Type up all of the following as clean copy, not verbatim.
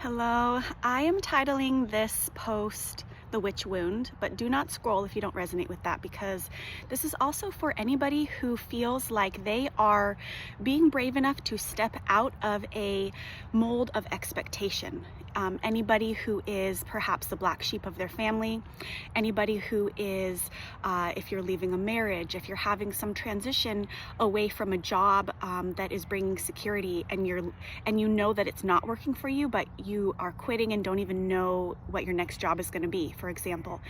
Hello, I am titling this post The Witch Wound, but do not scroll if you don't resonate with that, because this is also for anybody who feels like they are being brave enough to step out of a mold of expectation. Anybody who is perhaps the black sheep of their family, anybody who is, if you're leaving a marriage, if you're having some transition away from a job that is bringing security, and you know that it's not working for you, but you are quitting and don't even know what your next job is going to be, for example.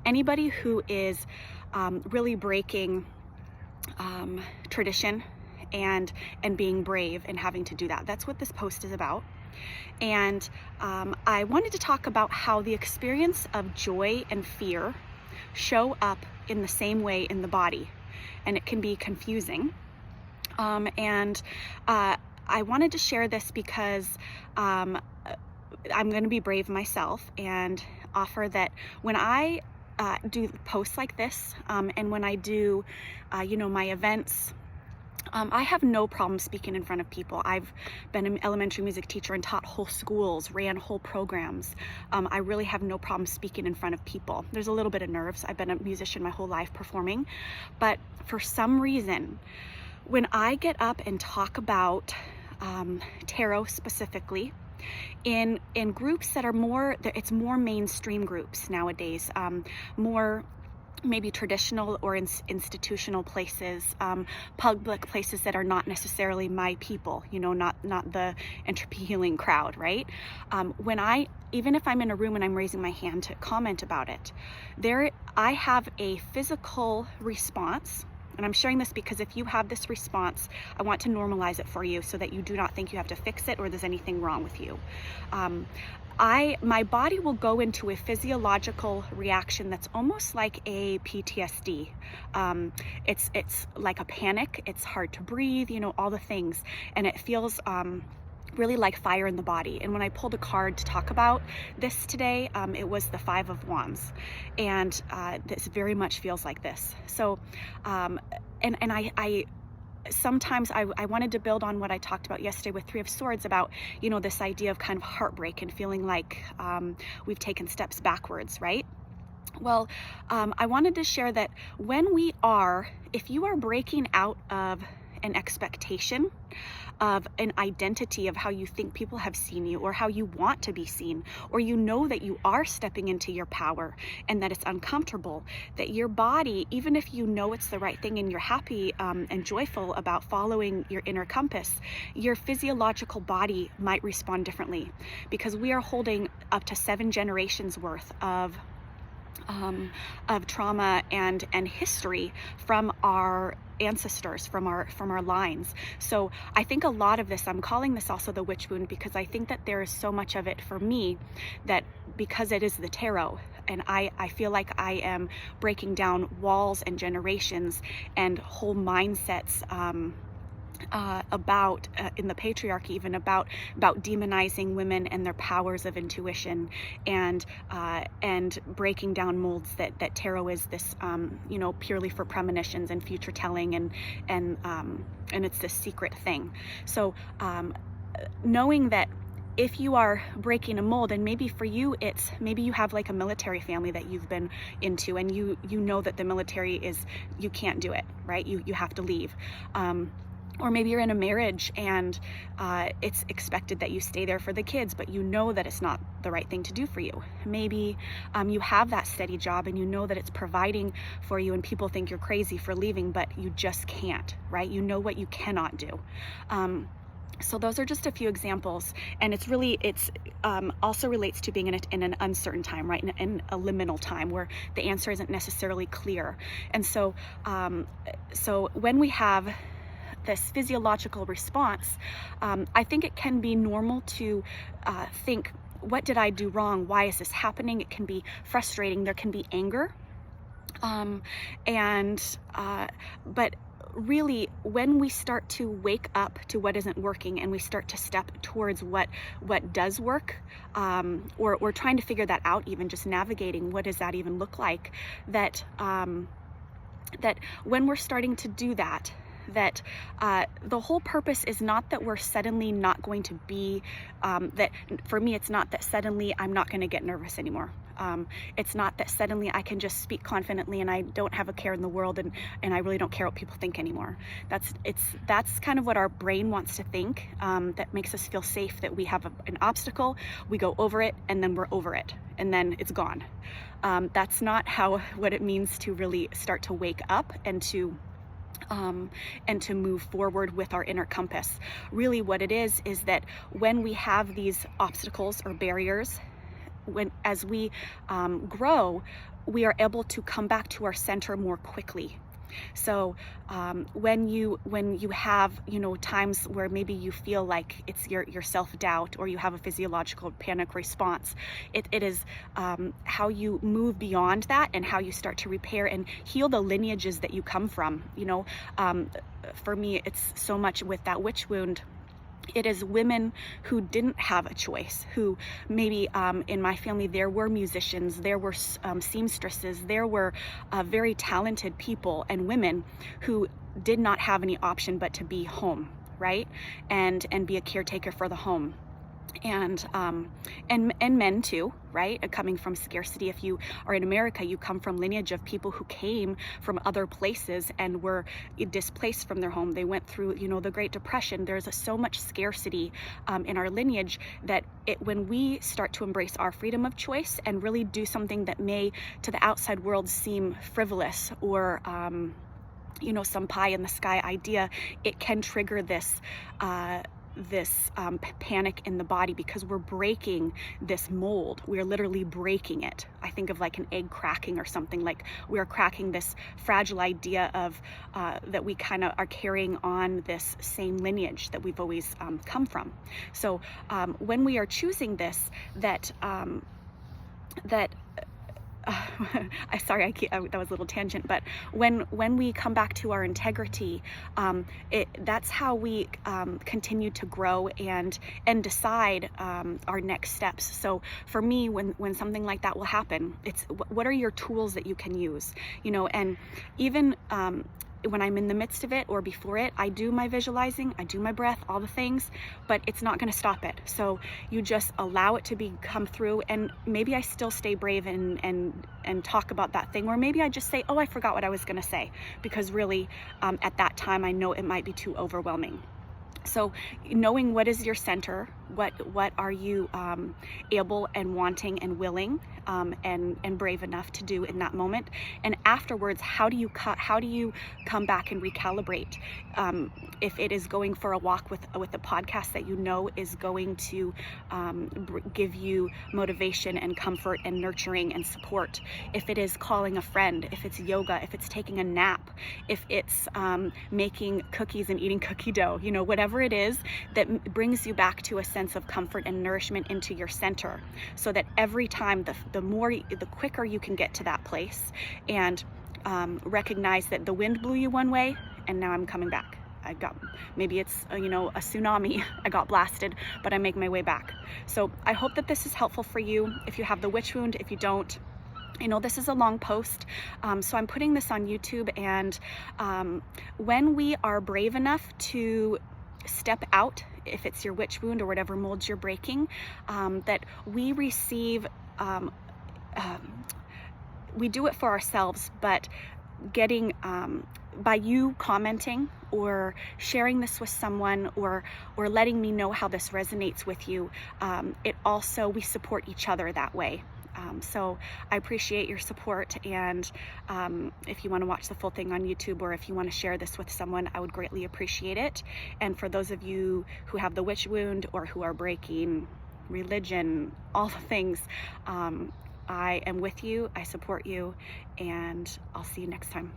Anybody who is really breaking tradition and being brave and having to do that. That's what this post is about. And I wanted to talk about how the experience of joy and fear show up in the same way in the body, and it can be confusing. I wanted to share this because I'm going to be brave myself and offer that when I do posts like this, and when I do, my events, I have no problem speaking in front of people. I've been an elementary music teacher and taught whole schools, ran whole programs. I really have no problem speaking in front of people. There's a little bit of nerves. I've been a musician my whole life performing, but for some reason, when I get up and talk about tarot specifically, in groups that are it's more mainstream groups nowadays, more maybe traditional or institutional places, public places that are not necessarily my people, not the entropy healing crowd, right? Even if I'm in a room and I'm raising my hand to comment about it, I have a physical response. And I'm sharing this because if you have this response, I want to normalize it for you so that you do not think you have to fix it or there's anything wrong with you. My body will go into a physiological reaction that's almost like a PTSD. It's like a panic. It's hard to breathe, all the things. And it feels really like fire in the body. And when I pulled a card to talk about this today, it was the Five of Wands, and this very much feels like this. So, I sometimes I wanted to build on what I talked about yesterday with Three of Swords about, this idea of kind of heartbreak and feeling like we've taken steps backwards, right? Well, I wanted to share that if you are breaking out of an expectation of an identity of how you think people have seen you or how you want to be seen, or that you are stepping into your power and that it's uncomfortable, that your body, even if it's the right thing and you're happy and joyful about following your inner compass, your physiological body might respond differently, because we are holding up to 7 generations worth of trauma and history from our ancestors, from our lines. So I think a lot of this, I'm calling this also the witch wound, because I think that there is so much of it for me that, because it is the tarot, and I feel like I am breaking down walls and generations and whole mindsets in the patriarchy, even about demonizing women and their powers of intuition, and breaking down molds that tarot is this purely for premonitions and future telling, and it's this secret thing. So knowing that if you are breaking a mold, and maybe for you maybe you have like a military family that you've been into, and you know that the military you can't do it, right? You have to leave. Or maybe you're in a marriage and it's expected that you stay there for the kids, but that it's not the right thing to do for you. Maybe you have that steady job and that it's providing for you, and people think you're crazy for leaving, but you just can't, right? You know what you cannot do. So those are just a few examples, and it's also relates to being in an uncertain time, right? In a liminal time where the answer isn't necessarily clear. And so when we have this physiological response, I think it can be normal to think, what did I do wrong? Why is this happening? It can be frustrating. There can be anger. But really, when we start to wake up to what isn't working and we start to step towards what does work, or trying to figure that out, even just navigating, what does that even look like, that when we're starting to do that, that the whole purpose is not that we're suddenly not going to be, that for me, it's not that suddenly I'm not going to get nervous anymore. It's not that suddenly I can just speak confidently and I don't have a care in the world, and I really don't care what people think anymore. That's kind of what our brain wants to think, that makes us feel safe, that we have an obstacle, we go over it, and then we're over it, and then it's gone. That's not what it means to really start to wake up and to move forward with our inner compass. Really what it is that when we have these obstacles or barriers, as we grow, we are able to come back to our center more quickly. So when you have, times where maybe you feel like it's your self-doubt, or you have a physiological panic response, it is how you move beyond that, and how you start to repair and heal the lineages that you come from. For me, it's so much with that witch wound. It is women who didn't have a choice, who maybe in my family there were musicians, there were seamstresses, there were very talented people and women who did not have any option but to be home, right? And be a caretaker for the home. And men too, right? Coming from scarcity. If you are in America, you come from lineage of people who came from other places and were displaced from their home. They went through, the Great Depression. There's so much scarcity in our lineage that when we start to embrace our freedom of choice and really do something that may to the outside world seem frivolous or some pie in the sky idea, it can trigger this panic in the body, because we're breaking this mold. We're literally breaking it. I think of like an egg cracking or something. Like we're cracking this fragile idea of that we kind of are carrying on this same lineage that we've always come from. So when we are choosing this, that sorry, that was a little tangent, but when we come back to our integrity, that's how we continue to grow and decide our next steps. So for me, when something like that will happen, it's what are your tools that you can use, and even when I'm in the midst of it or before it, I do my visualizing, I do my breath, all the things, but it's not going to stop it. So you just allow it to come through, and maybe I still stay brave and talk about that thing, or maybe I just say, oh, I forgot what I was going to say, because really at that time I know it might be too overwhelming. So knowing what is your center, what are you able and wanting and willing and brave enough to do in that moment, and afterwards, how do you come back and recalibrate? If it is going for a walk with a podcast that is going to give you motivation and comfort and nurturing and support, if it is calling a friend, if it's yoga, if it's taking a nap, if it's making cookies and eating cookie dough, whatever it is that brings you back to a sense of comfort and nourishment into your center, so that every time the quicker you can get to that place and recognize that the wind blew you one way and now I'm coming back. Maybe it's a tsunami, I got blasted, but I make my way back. So I hope that this is helpful for you. If you have the witch wound, if you don't, this is a long post, so I'm putting this on YouTube, and when we are brave enough to step out, if it's your witch wound or whatever molds you're breaking, that we receive, we do it for ourselves, but getting, by you commenting or sharing this with someone, or letting me know how this resonates with you, we support each other that way. So I appreciate your support, and if you want to watch the full thing on YouTube, or if you want to share this with someone, I would greatly appreciate it. And for those of you who have the witch wound or who are breaking religion, all the things, I am with you, I support you, and I'll see you next time.